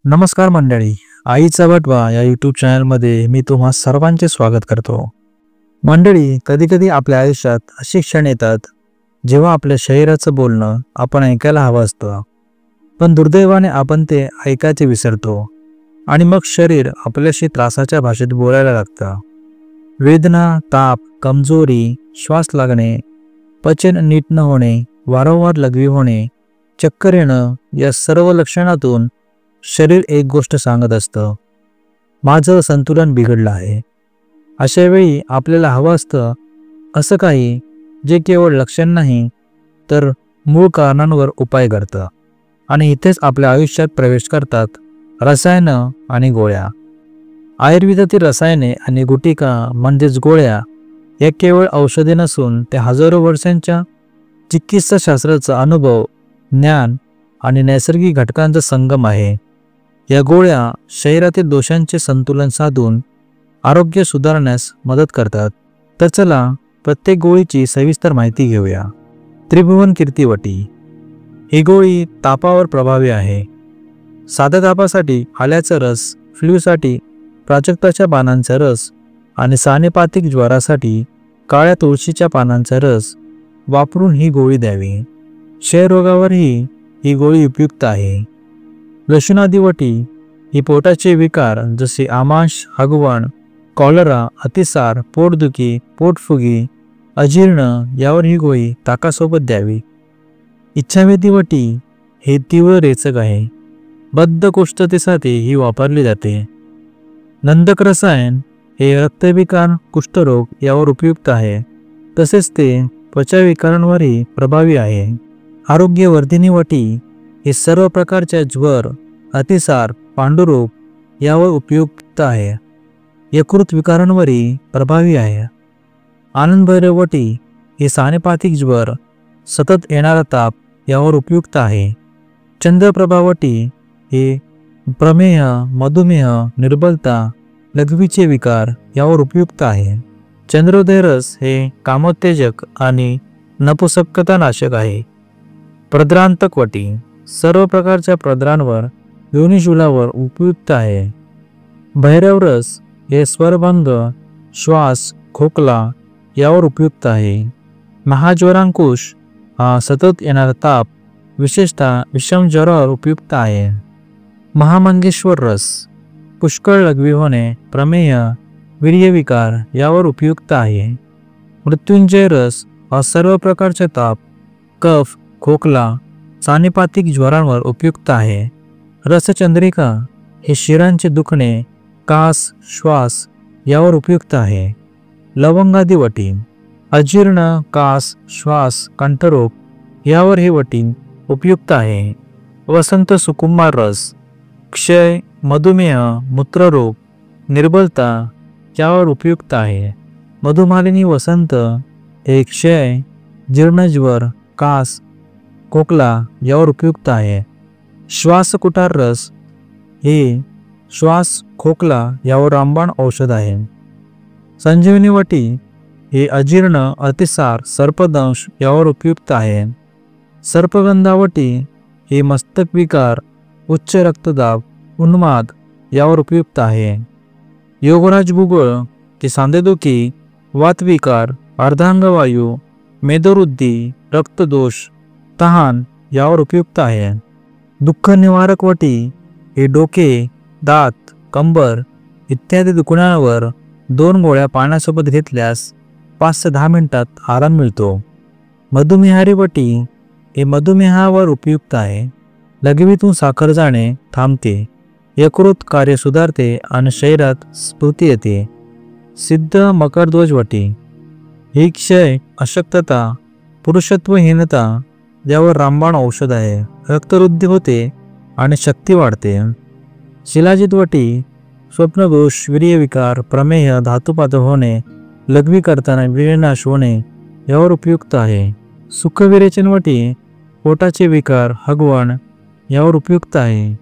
नमस्कार मंडळी, आईचा बटवा या यूट्यूब चॅनलमध्ये मी तुम्हा सर्वांचे स्वागत करतो. मंडळी, कधी कधी आपल्या आयुष्यात अशी क्षण येतात जेव्हा आपल्या शरीराचं बोलणं आपण ऐकायला हवं असतं, पण दुर्दैवाने आपण ते ऐकायचे विसरतो आणि मग शरीर आपल्याशी त्रासाच्या भाषेत बोलायला लागतं. वेदना, ताप, कमजोरी, श्वास लागणे, पचन नीट न होणे, वारंवार लघवी होणे, चक्कर येणं या सर्व लक्षणातून शरीर एक गोष्ट सांगत असतं, माझं संतुलन बिघडलं आहे. अशा वेळी आपल्याला हवं असतं असं काही जे केवळ लक्षण नाही तर मूळ कारणांवर उपाय करतं. आणि इथेच आपल्या आयुष्यात प्रवेश करतात रसायनं आणि गोळ्या. आयुर्वेदातील रसायने आणि गुटिका म्हणजेच गोळ्या या केवळ औषधे नसून त्या हजारो वर्षांच्या चिकित्साशास्त्राचा अनुभव, ज्ञान आणि नैसर्गिक घटकांचा संगम आहे. या गोळ्या शरीरातील दोषांचे संतुलन साधून आरोग्य सुधारण्यास मदत करतात. तर चला प्रत्येक गोळीची सविस्तर माहिती घेऊया. त्रिभुवन कीर्तिवटी ही गोळी तापावर प्रभावी आहे. साध्या तापासाठी आल्याचा रस, फ्लूसाठी प्राजक्ताच्या पानांचा रस आणि सानेपातिक ज्वरासाठी काळ्या तुळशीच्या पानांचा रस वापरून ही गोळी द्यावी. क्षयरोगावरही ही गोळी उपयुक्त आहे. लशुनादिवटी ही पोटाचे विकार जसे आमाश, हगवण, कॉलरा, अतिसार, पोटदुखी, पोटफुगी, अजीर्ण यावर ही गोळी ताकासोबत द्यावी. इच्छावेदीवटी हे तीव्र रेचक आहे. बद्धकोष्ठतेसाठी ही वापरली जाते. नंदक रसायन हे रक्तविकार, कुष्ठरोग यावर उपयुक्त आहे. तसेच ते त्वचाविकारांवरही प्रभावी आहे. आरोग्यवर्धिनी वटी हे सर्व प्रकारच्या ज्वर, अतिसार, पांडुरोग यावर उपयुक्त आहे. यकृत विकारांवरही प्रभावी आहे. आनंदभैरवटी हे सानेपातिक ज्वर, सतत येणारा ताप यावर उपयुक्त आहे. चंद्रप्रभावटी हे प्रमेह, मधुमेह, निर्बलता, लघवीचे विकार यावर उपयुक्त आहे. चंद्रोदय रस हे कामोत्तेजक आणि नपुंसकतानाशक आहे. प्रद्रांतकवटी सर्व प्रकारच्या प्रद्रांवर, योनिशूलावर उपयुक्त आहे. भैरव रस हे स्वरभंग, श्वास, खोकला यावर उपयुक्त आहे. महाज्वरांकुश हा सतत येणारा ताप, विशेषतः विषम ज्वरावर उपयुक्त आहे. महामंगेश्वर रस पुष्कळ लघवी होणे, प्रमेह, वीर्यविकार यावर उपयुक्त आहे. मृत्युंजय रस हा सर्व प्रकारचे ताप, कफ, खोकला, सानेपातिक ज्वरांवर उपयुक्त आहे. रसचंद्रिका हे शिरांचे दुखणे, कास, श्वास यावर उपयुक्त आहे. लवंगादी वटी अजीर्ण, कास, श्वास, कंठरोग यावर ही वटी उपयुक्त आहे. वसंत सुकुमार रस क्षय, मधुमेह, मूत्ररोग, निर्बलता यावर उपयुक्त आहे. मधुमालिनी वसंत हे क्षय, जीर्णज्वर, कास, खोकला यावर उपयुक्त आहे. श्वासकुटार रस हे श्वास, खोकला यावर रामबाण औषध आहे. संजीवनी वटी हे अजीर्ण, अतिसार, सर्पदंश यावर उपयुक्त आहे. सर्पगंधावटी हे मस्तक विकार, उच्च रक्तदाब, उन्माद यावर उपयुक्त आहे. योगराज बुगळ हे सांधेदुखी, वातविकार, अर्धांगवायू, मेदोवृद्धी, रक्तदोष, तहान यावर उपयुक्त आहे. दुःख निवारक वटी हे डोके, दात, कंबर इत्यादी दुखण्यावर 2 गोळ्या पाण्यासोबत घेतल्यास 5 ते 10 मिनिटात आराम मिळतो. मधुमेहारी वटी हे मधुमेहावर उपयुक्त आहे. लघवीतून साखर जाणे थांबते, यकृत कार्य सुधारते आणि शरीरात स्फूर्ती येते. सिद्ध मकरध्वज वटी ही क्षय, अशक्तता, पुरुषत्वहीनता यावर रामबाण औषध आहे. रक्तवृद्धी होते आणि शक्ती वाढते. शिलाजित वटी स्वप्नदोष, वीर्यविकार, प्रमेह, धातुपातळ होणे, लघवी करताना वीर्यनाश होणे यावर उपयुक्त आहे. सुखविरेचन वटी पोटाचे विकार, हगवण यावर उपयुक्त आहे.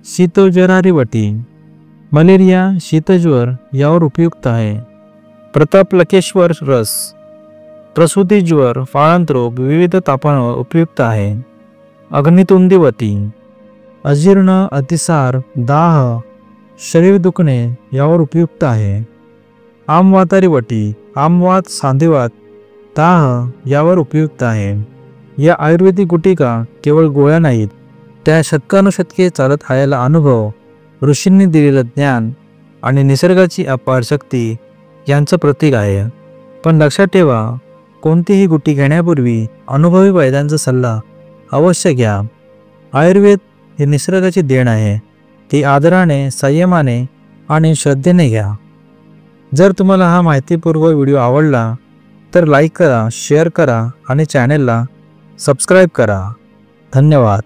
शीतज्वरारी वटी मलेरिया, शीतज्वर यावर उपयुक्त आहे. प्रतापलकेश्वर रस प्रसूतीज्वर, फाळंत रोग, विविध तापांवर उपयुक्त आहे. अग्नितुंदीवती अजीर्ण, अतिसार, दाह, शरीर दुखणे यावर उपयुक्त आहे. आमवातारी वटी, आमवात, सांधेवात, दाह यावर उपयुक्त आहे. या आयुर्वेदिक गुटिका केवळ गोळ्या नाहीत, त्या शतकानुशतके चालत आलेला अनुभव, ऋषींनी दिलेलं ज्ञान आणि निसर्गाची अपार शक्ती यांचं प्रतीक आहे. पण लक्षात ठेवा, कोणतीही गुटी घेण्यापूर्वी अनुभवी वैद्यांचा सल्ला अवश्य घ्या. आयुर्वेद ही निसर्गाची देण आहे. ती आदराने, संयमाने आणि श्रद्धेने घ्या. जर तुम्हाला हा माहितीपूर्ण व्हिडिओ आवडला तर लाईक करा, शेअर करा आणि चॅनेलला सबस्क्राईब करा. धन्यवाद.